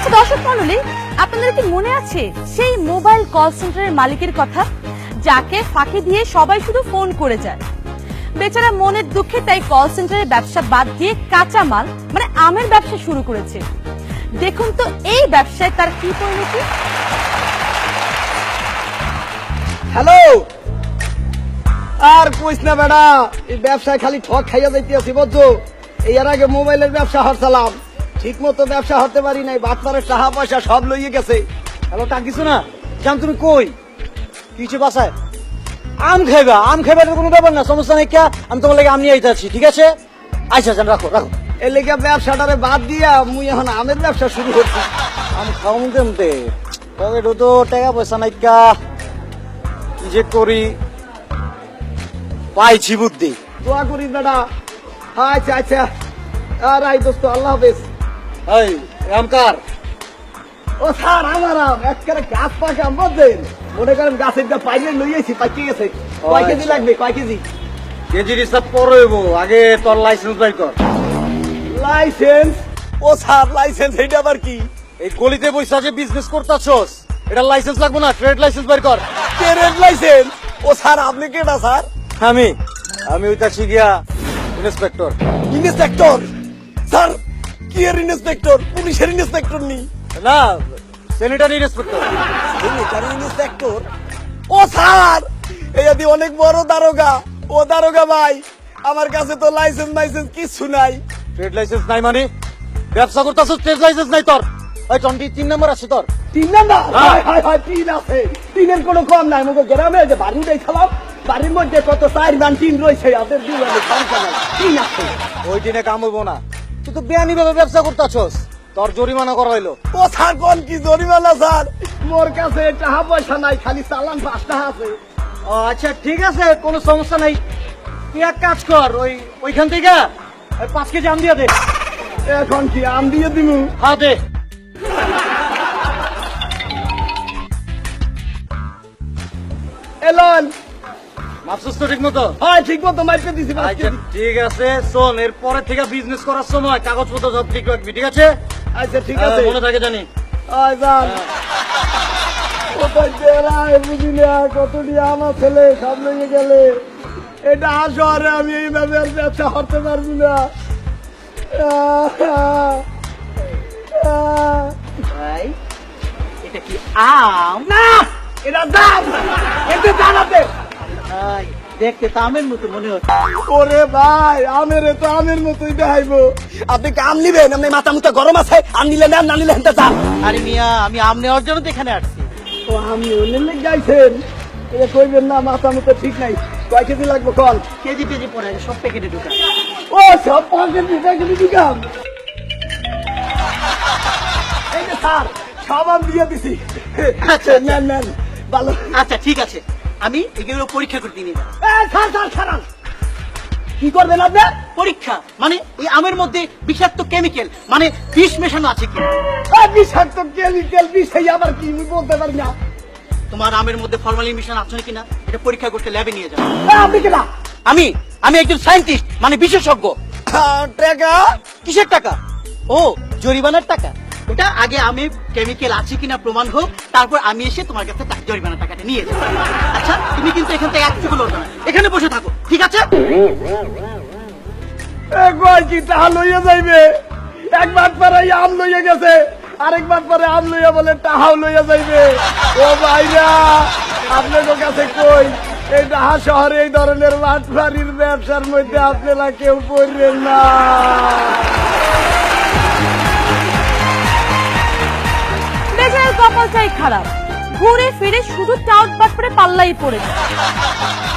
আচ্ছা দর্শক মণ্ডলী, আপনাদের কি মনে আছে সেই মোবাইল কল সেন্টারের মালিকের কথা, যাকে ফাঁকি দিয়ে সবাই শুধু ফোন করে যায়? বেচারা মনের দুঃখে তাই কল সেন্টারের ব্যবসা বাদ দিয়ে কাঁচামাল মানে আমের ব্যবসা শুরু করেছে। দেখুন তো এই ব্যবসায় তার কি পরিণতি। হ্যালো, আর কইস না বেড়া, এই ব্যবসায় খালি ঠক খাইয়া যাইতে আছি বুঝছো। এর আগে মোবাইলের ব্যবসা হরসালাম, ঠিক মতো ব্যবসা হতে পারি নাই, বাচ্চারের টাকা পয়সা সব লইয়ে গেছে। হ্যালো, তা কিছু না জান, তুমি কই কিছু বাসায় আম খাইবা? আম খাইবা কোনো ব্যাপার না, সমস্যা নেই। আমি তোমার লাগে আম নিয়ে আইতে আছি, ঠিক আছে? আচ্ছা জান, রাখো রাখো। এর লেগে ব্যবসাটারে বাদ দিয়া মুই এখন আমের ব্যবসা শুরু করছি। আম খাও মুখে পকেটও তো টাকা পয়সা নাই, কি যে করি, পাইছি বুদ্ধি। দোয়া করিস বেটা। আচ্ছা আচ্ছা, আর আই দোস্ত, আল্লাহ হাফেজ। এই আম কার? ও স্যার, আমার আম একেবারে গাছ পাকা আম বুঝছেন। মনে করেন গাছের যা পাইলে লইয়েছি, পাইকে গেছে। কয় কেজি লাগবে, কয় কেজি? কেজির হিসাব পরে হইব, আগে তোর লাইসেন্স বাই কর। লাইসেন্স? ও স্যার, লাইসেন্স এটা আবার কি? এই গলিতে বইসা যে বিজনেস করতাছস, এটা লাইসেন্স লাগবে না? ট্রেড লাইসেন্স বাই কর। Trade license? ও স্যার, আপনি কেডা স্যার? আমি হইতাছি গিয়া ইন্সপেক্টর। ইন্সপেক্টর? স্যার, কি এর ইন্সপেক্টর? পুলিশের ইন্সপেক্টর নি? না, স্যানিটারি ইন্সপেক্টর। Sanitary inspector? ও স্যার, এই আদি অনেক বড় দারোগা। ও দারোগা ভাই, আমার কাছে তো লাইসেন্স কিছু নাই। ট্রেড লাইসেন্স নাই মানে? ব্যবসা করতাছস, ট্রেড লাইসেন্স নাই তোর? ওই 23 নম্বর আছে তোর? 3 নাম্বার? হাই হাই, 3 আছে। 3-এর কোনো কম নাই। মুখে গ্রামে যে বাড়ি উঠাইছিলাম, বাড়ির মধ্যে কত 4 মান 3 রয়েছে, আমাদের জীবনে সংখ্যা নাই। 3 আছে। ওই দিনে কাম হইব না, তুই তো বেআইনি ভাবে ব্যবসা করতাছস, তোর জরিমানা করা হইলো। ও স্যার, কোন কি জরিমানা স্যার? মোর কাছে টাকা পয়সা নাই, খালি চালান 5 টাকা আছে। ও আচ্ছা, ঠিক আছে, কোনো সমস্যা নাই। তুই এক কাজ কর, ওইখান থেকে 5 কেজি আম দিয়ে দে। এখন কি আম দিয়ে দিমু? হ্যাঁ দে। এলন, মাপসুস তো ঠিক মতো? হ্যাঁ ঠিক মতো মাইপে দিছি। আচ্ছা ঠিক আছে, শোন, এর পরে থেকে বিজনেস করার সময় কাগজপত্র সব ঠিক রাখবি, ঠিক আছে? আচ্ছা ঠিক আছে, মনে থাকে জানি। আয় যান। কোথায় বেড়ায় বুঝি না, কতটি আমার ছেলে সব লেগে গেলে। এটা শহরে আমি এইভাবে আর ব্যবসা করতে পারবো না। ভাই, এটা কি আম? না, এটা দাম, এতে জানাতে। ভাই, দেখতে তো আমের মতো মনে হচ্ছে। ওরে ভাই, আমের তো আমের মতোই দেখাইবো। আপনি কি আম নিবেন? আপনি মাথা মুথা গরম আছে? আম নিলে নেন, না নিলে হেনতে যান। আরে মিয়া, আমি আম নেওয়ার জন্য তো এখানে আসছি। ও আম নিলে গাইছেন, এটা কইবেন না, মাথা মুথা ঠিক নাই। কয় কেজি লাগবে কল? কেজি টেজি পরে সব প্যাকেটে ঢুকা। ও সব কেজি দিকাম। এই যে স্যার, সব আম দিয়ে দিছি। আচ্ছা, নেন নেন, ভালো। আচ্ছা ঠিক আছে, আমি এগুলো পরীক্ষা করতে নিয়ে যাবো। ছাড়ান। কি করবেন আপনি? পরীক্ষা মানে এই আমের মধ্যে বিষাক্ত কেমিক্যাল মানে বিষ মেশানো আছে কি? বিষাক্ত কেমিক্যাল? বিষয় আবার কি আমি বলতে পারি না। তোমার আমের মধ্যে ফরমালিন মিশানো আছে কিনা এটা পরীক্ষা করতে ল্যাবে নিয়ে যাবো। আপনি কেনা? আমি একজন সায়েন্টিস্ট মানে বিশেষজ্ঞ। টাকা? কিসের টাকা? ও, জরিমানার টাকা। ওটা আগে আমি কেমিক্যাল আছে কিনা প্রমাণ হোক, তারপর আমি এসে তোমার কাছে জরিমানার টাকাটা নিয়ে যাবো। আচ্ছা, তুমি কিন্তু এখান থেকে এক চুকো লড়বে না, এখানে বসে থাকো, ঠিক আছে? কি টাকা লইয়া যাইবে? একবার পরে আম লইয়া গেছে, আরেকবার পরে আম লইয়া বলে টাহাও লইয়া যাইবে। ও ভাইরা, আপনাদের কাছে কই, এই ঢাকা শহরে এই ধরনের বাটপাড়ির ব্যবসার মধ্যে আপনারা কেউ পড়বেন না। বেচারার কপালটাই খারাপ, ঘুরে ফিরে শুধু টাউট বাট করে পাল্লাই পড়েছে।